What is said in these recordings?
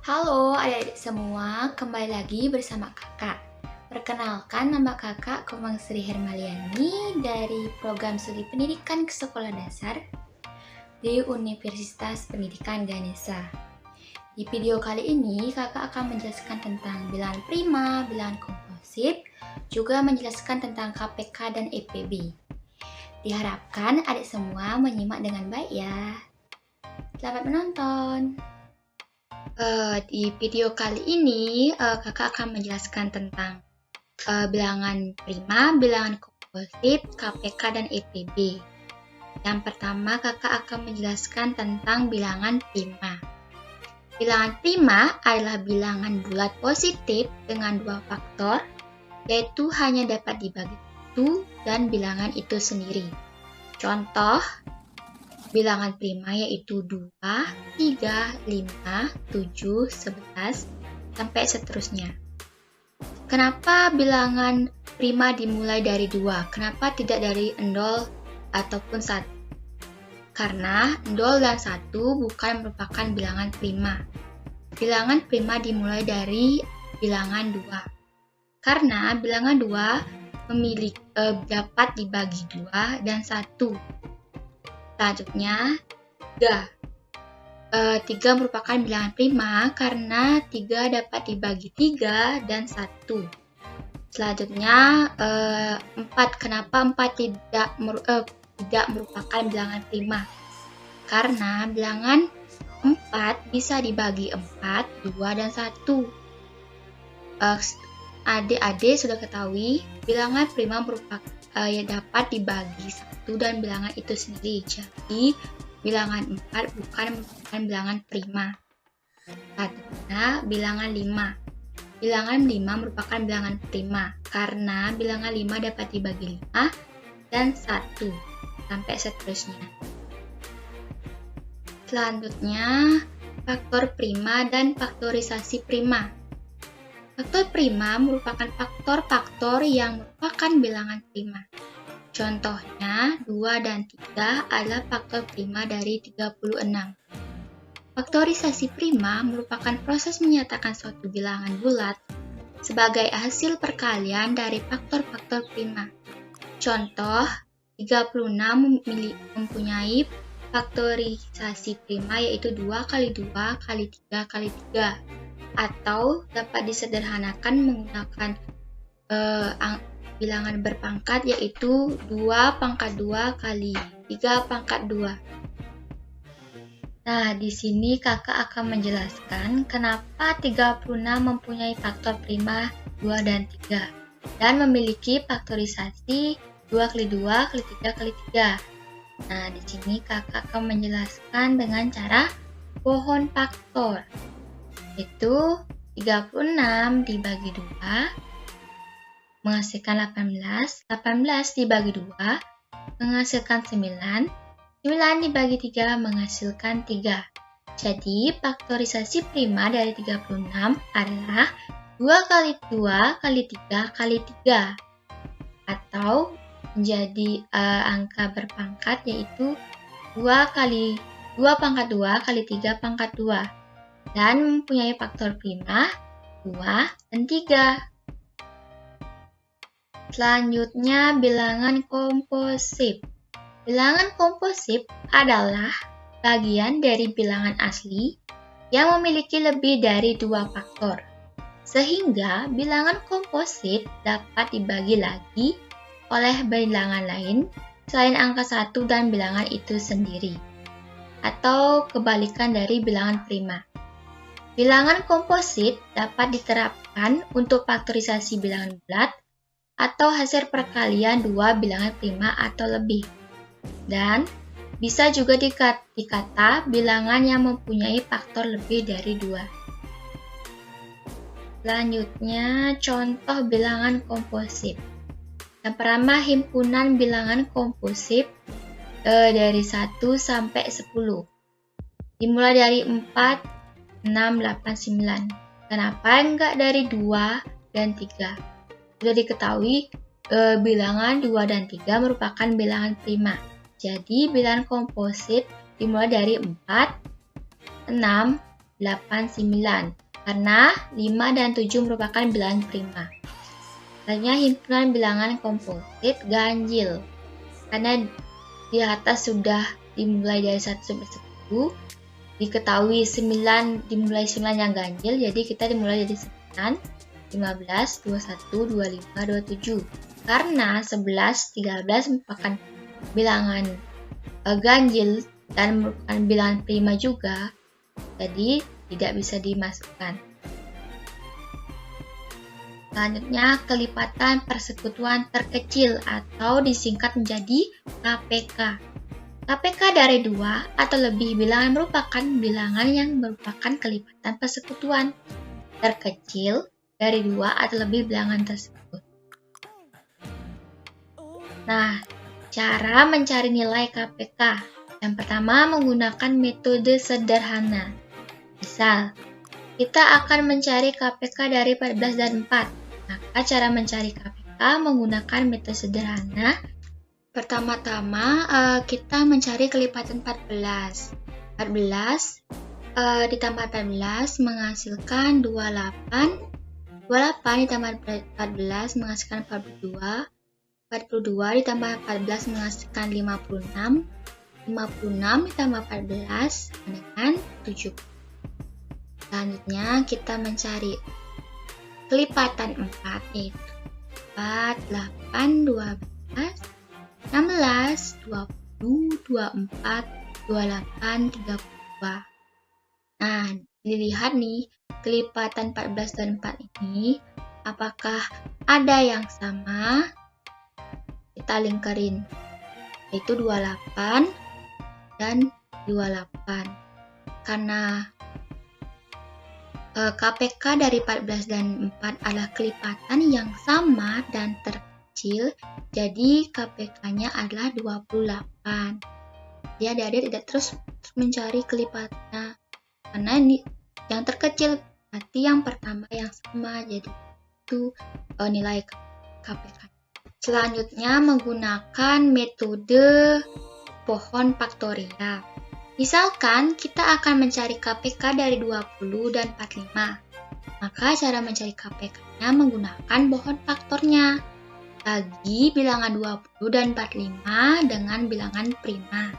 Halo adik-adik semua, kembali lagi bersama kakak. Perkenalkan, nama kakak Komang Sri Hermaliani dari Program Studi Pendidikan Sekolah Dasar di Universitas Pendidikan Ganesha. Di video kali ini, kakak akan menjelaskan tentang bilangan prima, bilangan komposite, juga menjelaskan tentang KPK dan EPB. Diharapkan adik semua menyimak dengan baik ya. Selamat menonton! Di video kali ini kakak akan menjelaskan tentang bilangan prima, bilangan komposite, KPK, dan EPB. Yang pertama kakak akan menjelaskan tentang bilangan prima. Bilangan prima adalah bilangan bulat positif dengan dua faktor, yaitu hanya dapat dibagi 1 dan bilangan itu sendiri. Contoh bilangan prima yaitu 2, 3, 5, 7, 11, sampai seterusnya. Kenapa bilangan prima dimulai dari 2? Kenapa tidak dari 0 ataupun 1? Karena 0 dan 1 bukan merupakan bilangan prima. Bilangan prima dimulai dari bilangan 2. Karena bilangan 2 dapat dibagi 2 dan 1. Selanjutnya, 3 merupakan bilangan prima karena 3 dapat dibagi 3 dan 1. Selanjutnya, 4. Kenapa 4 tidak merupakan bilangan prima? Karena bilangan 4 bisa dibagi 4, 2, dan 1. Adik-adik sudah ketahui, bilangan prima dapat dibagi 1 dan bilangan itu sendiri. Jadi, bilangan 4 bukan merupakan bilangan prima. Selanjutnya, bilangan 5. Bilangan 5 merupakan bilangan prima karena bilangan 5 dapat dibagi 5 dan 1 sampai seterusnya. Selanjutnya, faktor prima dan faktorisasi prima. Faktor prima merupakan faktor-faktor yang merupakan bilangan prima. Contohnya, 2 dan 3 adalah faktor prima dari 36. Faktorisasi prima merupakan proses menyatakan suatu bilangan bulat sebagai hasil perkalian dari faktor-faktor prima. Contoh, 36 mempunyai faktorisasi prima yaitu 2 kali 2 kali 3 kali 3. Atau dapat disederhanakan menggunakan bilangan berpangkat yaitu 2 pangkat 2 kali 3 pangkat 2. Nah, di sini kakak akan menjelaskan kenapa 36 mempunyai faktor prima 2 dan 3 dan memiliki faktorisasi 2 kali 2 kali 3 kali 3. Nah, di sini kakak akan menjelaskan dengan cara pohon faktor. Itu 36 dibagi 2 menghasilkan 18, 18 dibagi 2 menghasilkan 9, 9 dibagi 3 menghasilkan 3. Jadi faktorisasi prima dari 36 adalah 2 kali 2 kali 3 kali 3 atau menjadi angka berpangkat yaitu 2 pangkat 2 kali 3 pangkat 2. Dan mempunyai faktor prima 2 dan 3. Selanjutnya, bilangan komposit. Bilangan komposit adalah bagian dari bilangan asli yang memiliki lebih dari 2 faktor. Sehingga bilangan komposit dapat dibagi lagi oleh bilangan lain selain angka 1 dan bilangan itu sendiri. Atau kebalikan dari bilangan prima. Bilangan komposit dapat diterapkan untuk faktorisasi bilangan bulat atau hasil perkalian 2 bilangan prima atau lebih. Dan bisa juga dikata bilangan yang mempunyai faktor lebih dari 2. Selanjutnya, contoh bilangan komposit. Yang pertama, himpunan bilangan komposit dari 1 sampai 10. Dimulai dari 4, 6, 8, 9. Kenapa enggak dari 2 dan 3? Sudah diketahui bilangan 2 dan 3 merupakan bilangan prima. Jadi bilangan komposit dimulai dari 4, 6, 8, 9. Karena 5 dan 7 merupakan bilangan prima. Selanjutnya himpunan bilangan komposit ganjil. Karena di atas sudah dimulai dari 1 sampai 10, diketahui 9 dimulai 9 yang ganjil, jadi kita dimulai dari 9, 15, 21, 25, 27. Karena 11, 13 merupakan bilangan ganjil dan merupakan bilangan prima juga, jadi tidak bisa dimasukkan. Selanjutnya, kelipatan persekutuan terkecil atau disingkat menjadi KPK. KPK dari 2 atau lebih bilangan merupakan bilangan yang merupakan kelipatan persekutuan terkecil dari 2 atau lebih bilangan tersebut. Nah, cara mencari nilai KPK. Yang pertama, menggunakan metode sederhana. Misal, kita akan mencari KPK dari 14 dan 4. Maka cara mencari KPK menggunakan metode sederhana. Pertama-tama kita mencari kelipatan 14. 14 ditambah 14 menghasilkan 28. 28 ditambah 14 menghasilkan 42. 42 ditambah 14 menghasilkan 56. 56 ditambah 14 dengan 70. Selanjutnya kita mencari kelipatan 4, yaitu 4, 8, 12, 16, 20, 24, 28, 32. Nah, dilihat nih, kelipatan 14 dan 4 ini, apakah ada yang sama? Kita lingkarin, yaitu 28 dan 28. Karena KPK dari 14 dan 4 adalah kelipatan yang sama dan terkecil, jadi KPK-nya adalah 28. Jadi adik-adik tidak terus mencari kelipatannya, karena ini yang terkecil, berarti yang pertama yang sama, jadi itu nilai KPK. Selanjutnya menggunakan metode pohon faktorial. Misalkan kita akan mencari KPK dari 20 dan 45. Maka cara mencari KPK-nya menggunakan pohon faktornya. Bagi bilangan 20 dan 45 dengan bilangan prima.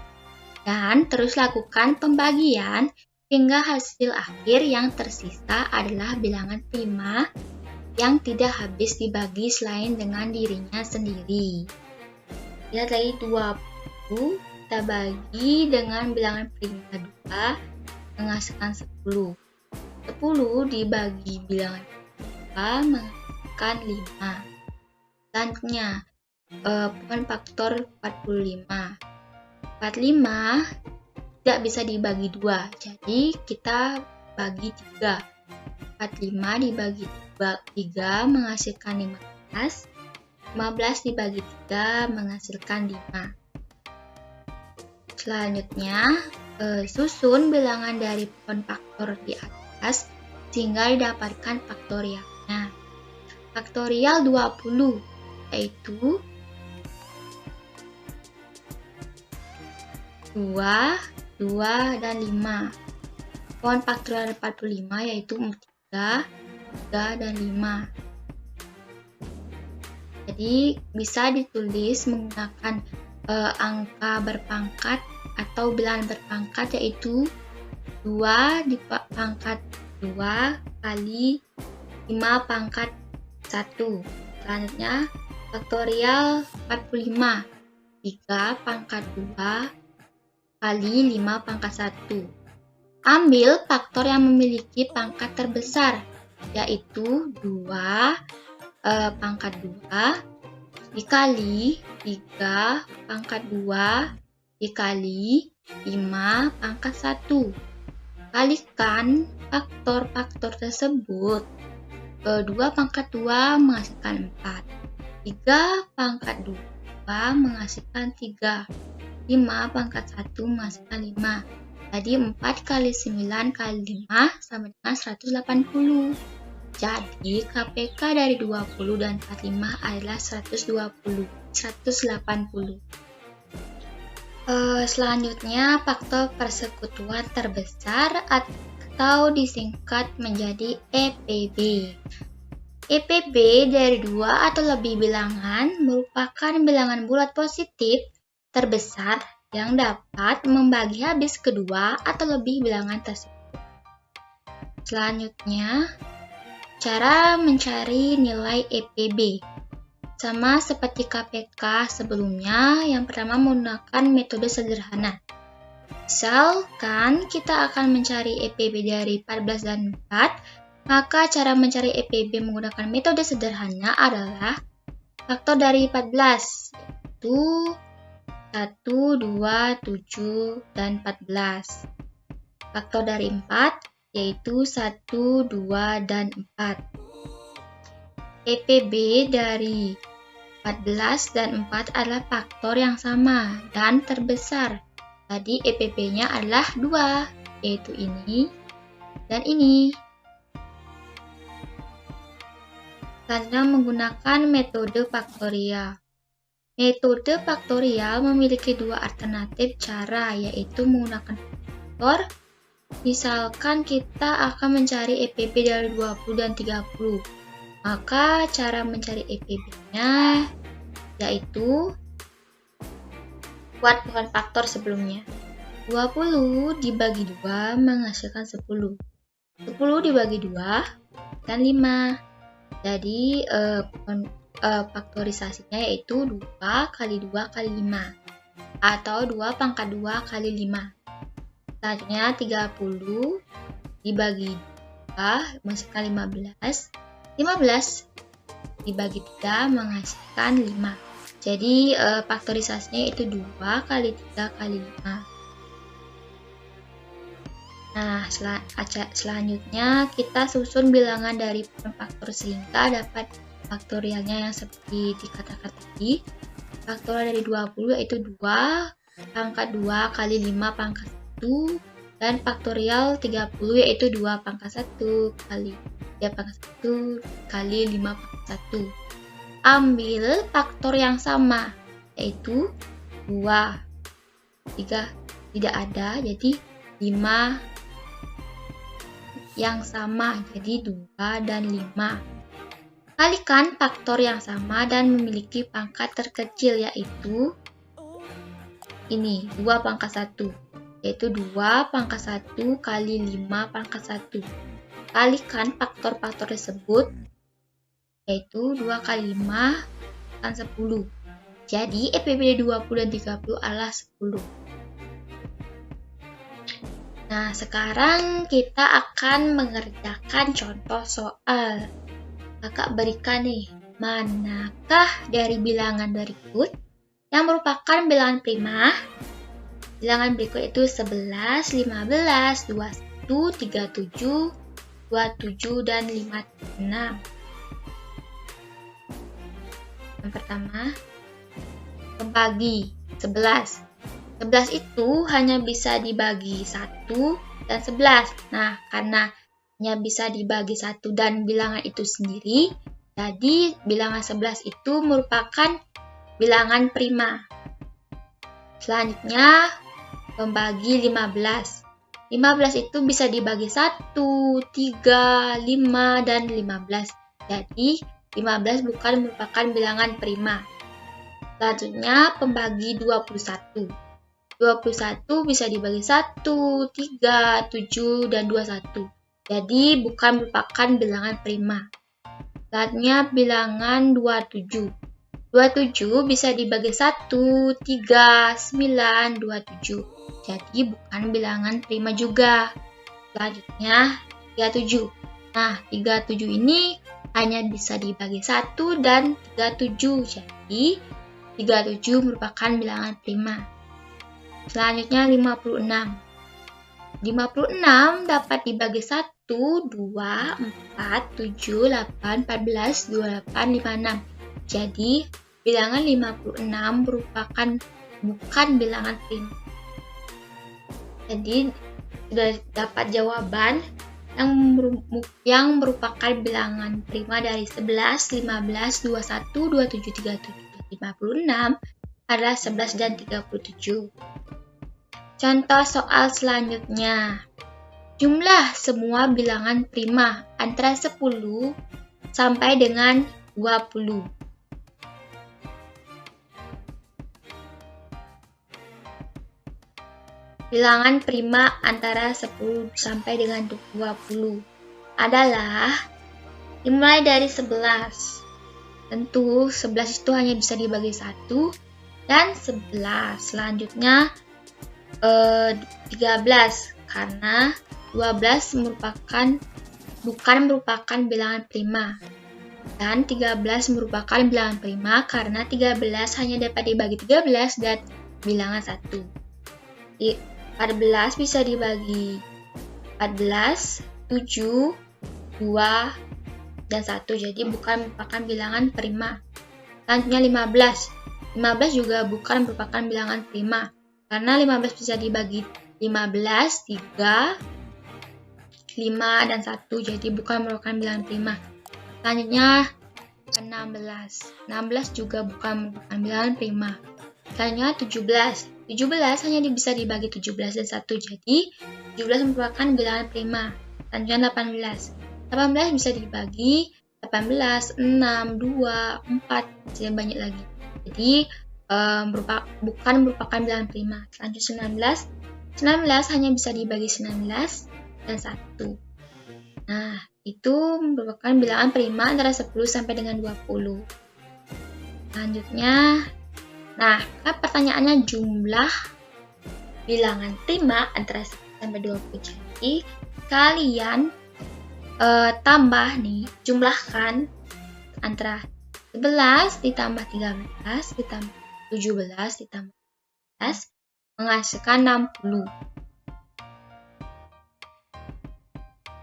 Dan terus lakukan pembagian hingga hasil akhir yang tersisa adalah bilangan prima yang tidak habis dibagi selain dengan dirinya sendiri. Lihat lagi 20 kita bagi dengan bilangan prima 2 menghasilkan 10. 10 dibagi bilangan 2 menghasilkan 5. Selanjutnya, pohon faktor 45. 45 tidak bisa dibagi 2, jadi kita bagi 3. 45 dibagi 3 menghasilkan 15. 15 dibagi 3 menghasilkan 5. Selanjutnya, susun bilangan dari pohon faktor di atas sehingga didapatkan faktorialnya. Faktorial 20 yaitu 2, 2, dan 5. Pohon faktorial 45 yaitu 3, 3, dan 5. Jadi bisa ditulis menggunakan angka berpangkat atau bilangan berpangkat, yaitu 2 dipangkat 2 kali 5 pangkat 1. Selanjutnya faktorial 45, 3 pangkat 2 kali 5 pangkat 1. Ambil faktor yang memiliki pangkat terbesar, yaitu 2 pangkat 2 dikali 3 pangkat 2 dikali 5 pangkat 1. Kalikan faktor-faktor tersebut. 2 pangkat 2 menghasilkan 4. 3 pangkat 2 menghasilkan 3. 5 pangkat 1 menghasilkan 5. Jadi 4 kali 9 kali 5 sama dengan 180. Jadi KPK dari 20 dan 45 adalah 180. Selanjutnya faktor persekutuan terbesar atau disingkat menjadi EPB. EPB dari 2 atau lebih bilangan merupakan bilangan bulat positif terbesar yang dapat membagi habis kedua atau lebih bilangan tersebut. Selanjutnya, cara mencari nilai EPB. Sama seperti KPK sebelumnya, yang pertama menggunakan metode sederhana. Misalkan kita akan mencari EPB dari 14 dan 4, maka cara mencari EPB menggunakan metode sederhana adalah faktor dari 14, yaitu 1, 2, 7, dan 14. Faktor dari 4, yaitu 1, 2, dan 4. EPB dari 14 dan 4 adalah faktor yang sama dan terbesar. Jadi EPB-nya adalah 2, yaitu ini dan ini. Selanjutnya menggunakan metode faktorial. Metode faktorial memiliki 2 alternatif cara, yaitu menggunakan faktor. Misalkan kita akan mencari EPB dari 20 dan 30. Maka cara mencari EPB-nya yaitu buat bukan faktor sebelumnya. 20 dibagi 2 menghasilkan 10. 10 dibagi 2 dan 5. Jadi faktorisasinya yaitu 2 kali 2 kali 5 atau 2 pangkat 2 kali 5. Selanjutnya 30 dibagi 2 menghasilkan 15. 15 dibagi 3 menghasilkan 5. Jadi faktorisasinya itu 2 kali 3 kali 5. Nah, selanjutnya kita susun bilangan dari faktor sehingga dapat faktorialnya yang seperti dikatakan tadi. Faktorial dari 20 yaitu 2 pangkat 2 kali 5 pangkat 1, dan faktorial 30 yaitu 2 pangkat 1 kali 3 pangkat 1 kali 5 pangkat 1. Ambil faktor yang sama, yaitu 2. 3 tidak ada, jadi 5 yang sama, jadi 2 dan 5. Kalikan faktor yang sama dan memiliki pangkat terkecil, yaitu ini, 2 pangkat 1, yaitu 2 pangkat 1 kali 5 pangkat 1. Kalikan faktor-faktor tersebut, yaitu 2 kali 5 kan 10. Jadi EPB 20 dan 30 adalah 10. Nah, sekarang kita akan mengerjakan contoh soal. Kakak berikan nih, manakah dari bilangan berikut yang merupakan bilangan prima? Bilangan berikut itu 11, 15, 21, 37, 27, dan 56. Yang pertama, pembagi 11. 11 itu hanya bisa dibagi 1 dan 11. Nah, karena hanya bisa dibagi 1 dan bilangan itu sendiri, jadi bilangan 11 itu merupakan bilangan prima. Selanjutnya, pembagi 15. 15 itu bisa dibagi 1, 3, 5, dan 15. Jadi, 15 bukan merupakan bilangan prima. Selanjutnya, pembagi 21. 21 bisa dibagi 1, 3, 7, dan 21. Jadi bukan merupakan bilangan prima. Selanjutnya bilangan 27. 27 bisa dibagi 1, 3, 9, 27. Jadi bukan bilangan prima juga. Selanjutnya 37. Nah, 37 ini hanya bisa dibagi 1 dan 37. Jadi 37 merupakan bilangan prima. Selanjutnya 56. 56 dapat dibagi 1, 2, 4, 7, 8, 14, 28, 56. Jadi, bilangan 56 merupakan bukan bilangan prima. Jadi, sudah dapat jawaban yang merupakan bilangan prima dari 11, 15, 21, 27, 37, 56 adalah 11 dan 37. Contoh soal selanjutnya. Jumlah semua bilangan prima antara 10 sampai dengan 20. Bilangan prima antara 10 sampai dengan 20 adalah dimulai dari 11. Tentu 11 itu hanya bisa dibagi 1 dan 11. Selanjutnya 13 karena 12 bukan merupakan bilangan prima. Dan 13 merupakan bilangan prima karena 13 hanya dapat dibagi 13 dan bilangan 1. 14 bisa dibagi 14, 7, 2, dan 1. Jadi bukan merupakan bilangan prima. Selanjutnya 15. 15 juga bukan merupakan bilangan prima. Karena 15 bisa dibagi 15, 3, 5, dan 1. Jadi bukan merupakan bilangan prima. Selanjutnya 16. 16 juga bukan merupakan bilangan prima. Selanjutnya 17. 17 hanya bisa dibagi 17 dan 1. Jadi 17 merupakan bilangan prima. Selanjutnya 18. 18 bisa dibagi 18, 6, 2, 4, dan banyak lagi. Jadi bukan merupakan bilangan prima. Selanjutnya 19. 19 hanya bisa dibagi 19 dan 1. Nah, itu merupakan bilangan prima antara 10 sampai dengan 20. Selanjutnya, nah, pertanyaannya jumlah bilangan prima antara 10 sampai 20. Jadi, kalian tambah nih, jumlahkan antara 11 ditambah 13 ditambah 17 ditambah 11 menghasilkan 60.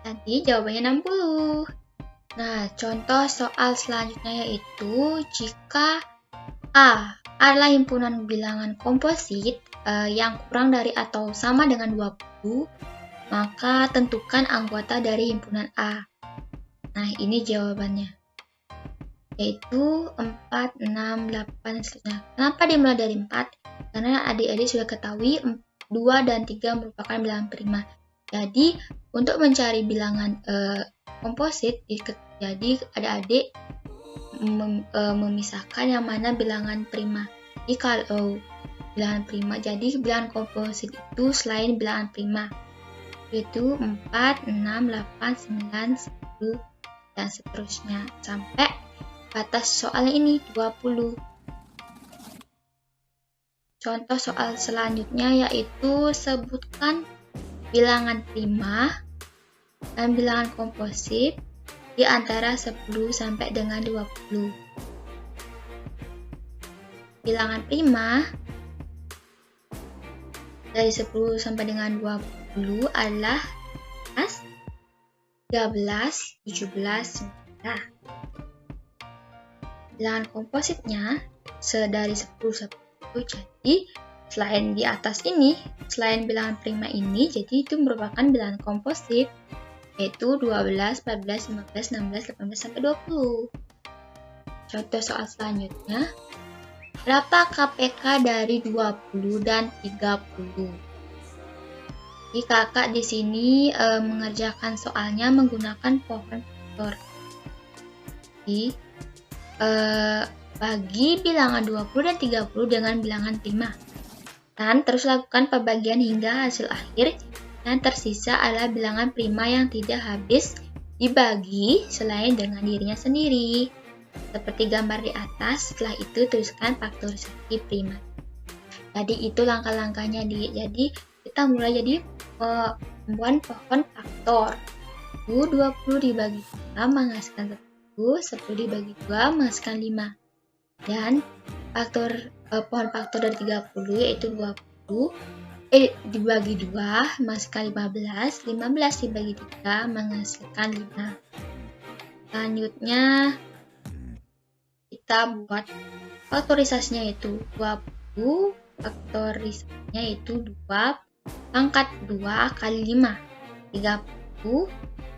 Jadi jawabannya 60. Nah, contoh soal selanjutnya yaitu jika A adalah himpunan bilangan komposit yang kurang dari atau sama dengan 20, maka tentukan anggota dari himpunan A. Nah, ini jawabannya. Yaitu 4, 6, 8, seterusnya. Kenapa dimulai dari 4? Karena adik-adik sudah ketahui 2 dan 3 merupakan bilangan prima. Jadi, untuk mencari bilangan komposit, jadi adik-adik memisahkan yang mana bilangan prima. Jadi kalau bilangan prima, jadi bilangan komposit itu selain bilangan prima, yaitu 4, 6, 8, 9, 10, dan seterusnya sampai batas soal ini 20. Contoh soal selanjutnya yaitu sebutkan bilangan prima dan bilangan komposit di antara 10 sampai dengan 20. Bilangan prima dari 10 sampai dengan 20 adalah 13, 17, 19. Bilangan kompositnya dari 10 sampai 20. Jadi selain di atas ini, selain bilangan prima ini, jadi itu merupakan bilangan komposit, yaitu 12, 14, 15, 16, 18, sampai 20. Contoh soal selanjutnya, berapa KPK dari 20 dan 30? Jadi kakak di sini mengerjakan soalnya menggunakan pohon faktor. Jadi bagi bilangan 20 dan 30 dengan bilangan prima. Dan terus lakukan pembagian hingga hasil akhir yang tersisa adalah bilangan prima yang tidak habis dibagi selain dengan dirinya sendiri. Seperti gambar di atas, setelah itu tuliskan faktorisasi prima. Jadi itu langkah-langkahnya. Jadi kita mulai membuat pohon faktor. 20 dibagi 3 menghasilkan 10, 10 dibagi 2 menghasilkan 5. Dan pohon faktor dari 30 yaitu 20 dibagi 2 menghasilkan 15, 15 dibagi 3 menghasilkan 5. Selanjutnya kita buat faktorisasinya yaitu 20, faktorisasinya yaitu 2 pangkat 2 kali 5. 30,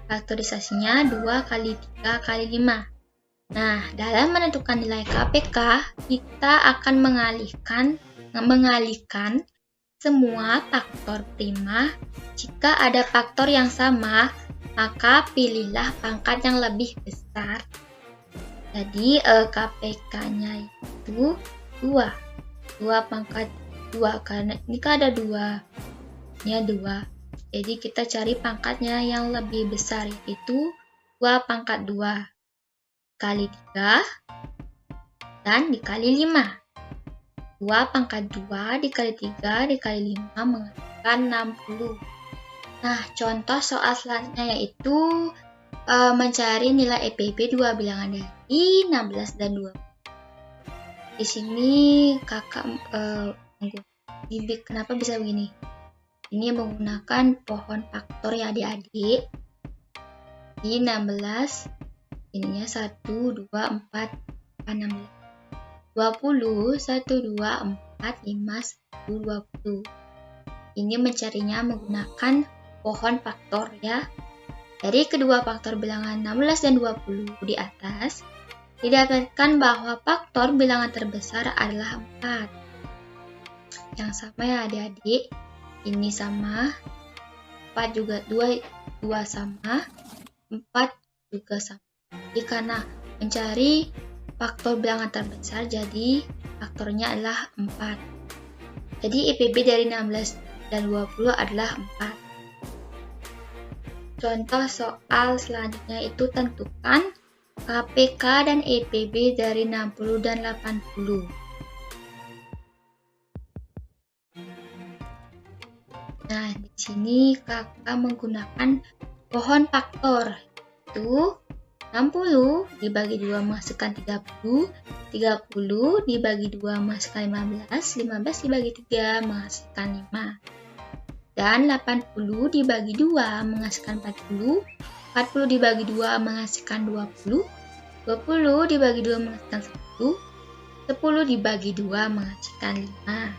faktorisasinya 2 kali 3 kali 5. Nah, dalam menentukan nilai KPK, kita akan mengalihkan semua faktor prima. Jika ada faktor yang sama, maka pilihlah pangkat yang lebih besar. Jadi KPK-nya itu 2 pangkat 2, karena ini kan ada 2, ini 2. Jadi kita cari pangkatnya yang lebih besar, yaitu 2 pangkat 2 kali 3 dan dikali 5. 2 pangkat 2 dikali 3 dikali 5 menghasilkan 60. Nah, contoh soal selanjutnya yaitu mencari nilai EPB dua bilangan dari 16 dan 20. Di sini kakak kenapa bisa begini? Ini menggunakan pohon faktor ya adik-adik. Di 16, ininya 1, 2, 4, 16. 20, 1, 2, 4, 5, 10, 20. Ini mencarinya menggunakan pohon faktor ya. Dari kedua faktor bilangan 16 dan 20 di atas, didapatkan bahwa faktor bilangan terbesar adalah 4. Yang sama ya adik-adik. Ini sama, 4 juga 2 sama, 4 juga sama. Jadi karena mencari faktor bilangan terbesar, jadi faktornya adalah 4. Jadi EPB dari 16 dan 20 adalah 4. Contoh soal selanjutnya itu tentukan KPK dan EPB dari 60 dan 80. Nah, di sini kakak menggunakan pohon faktor. Itu 60 dibagi 2 menghasilkan 30, 30 dibagi 2 menghasilkan 15, 15 dibagi 3 menghasilkan 5. Dan 80 dibagi 2 menghasilkan 40, 40 dibagi 2 menghasilkan 20, 20 dibagi 2 menghasilkan 1, 10 dibagi 2 menghasilkan 5.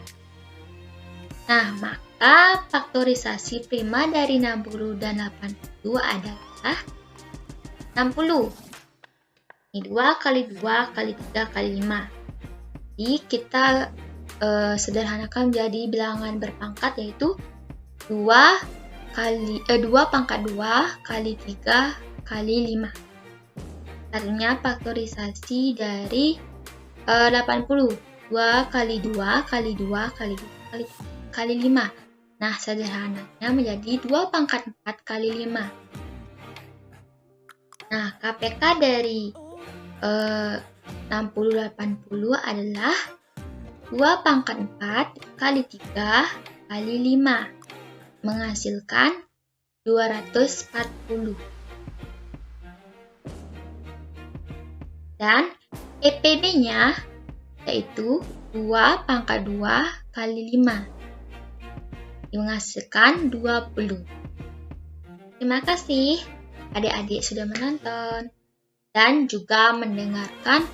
Nah, maka faktorisasi prima dari 60 dan 80 adalah 60. Ini 2 kali 2 kali 3 kali 5. Jadi kita sederhanakan menjadi bilangan berpangkat, yaitu 2 pangkat 2 kali 3 kali 5. Artinya faktorisasi dari 80. 2 kali 2 kali 2 kali 2 kali 5. Nah, sederhananya menjadi 2 pangkat 4 kali 5. Nah, KPK dari 60-80 adalah 2 pangkat 4 kali 3 kali 5 menghasilkan 240. Dan EPB-nya yaitu 2 pangkat 2 kali 5 menghasilkan 20. Terima kasih adik-adik sudah menonton dan juga mendengarkan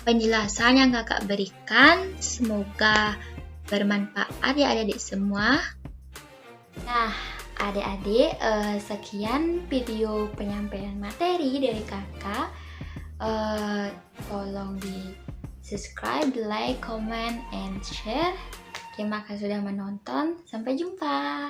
penjelasan yang kakak berikan. Semoga bermanfaat ya adik-adik semua. Nah, adik-adik, sekian video penyampaian materi dari kakak. Tolong di subscribe, like, comment, and share. Terima kasih sudah menonton. Sampai jumpa.